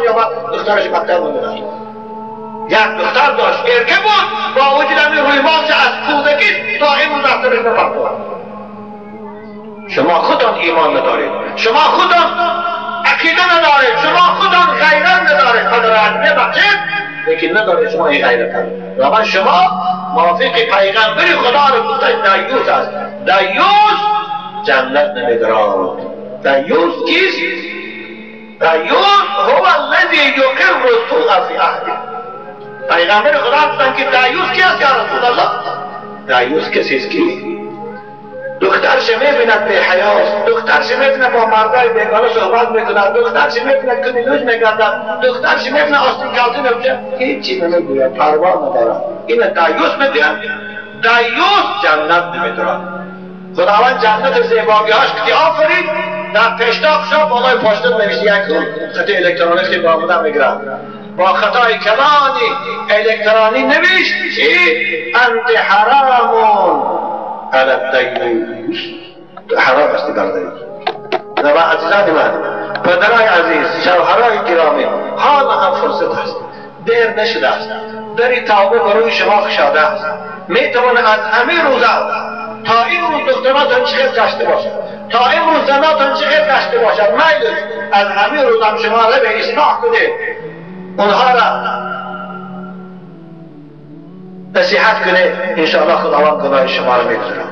میامد دخترش مکتب میرفت. یک دختر داشت ارکه بود، با وجود همین روی ماغز از کودکی تا این رفتارش نفرمود. شما خودتان ایمان ندارید، شما خودتان عقیده ندارید، شما خودتان غیرت ندارید. خدا را ببخشید لیکن ندارید شما این غیرت ندارید. و شما موافق پیغمبر خدا را گفتید دیوس است. دیوس جنت نمی‌دارد. دیوس کیست؟ دیوس هو الذی یقر السوء فی اهله. پیغمبر خدا گفتند که دیوس کی است یا رسول الله؟ دیوس کسی است که دخترش میبیند به حیاست، دخترش میبیند با مردای بیگانه صحبت میکند، دخترش میبیند کنیلوش میگردد، دخترش میبیند آستین کالزی نمیشه، هیچی نمیگوید، پروا ندارد. این دیوس میگوید. دیوس جنت نمیدارد. خداوند جنت زیبایی‌هاش که آفرید در پشتاقش بالای پاشنه نوشته یک خط الکترونیکی که بامدن میگیرد. با خطای کلانی الکترونی نوشت چی؟ انت حرامون على دیوس. حرام است در دیوس. و عزیزان من، پدرای عزیز، شوهرای گرامی، حال هم فرصت است، دیر نشده است. دری توبه برای شما گشاده است. میتوان از همین روزا تا این روز دختراتان چقدر گشته باشد، تا این روز زناتان چقدر گشته باشد، میل از همین روز هم شما را به اصلاح کنید، اونها را نصیحت کنید، انشاءالله خداوند گناه شما را میگذارد.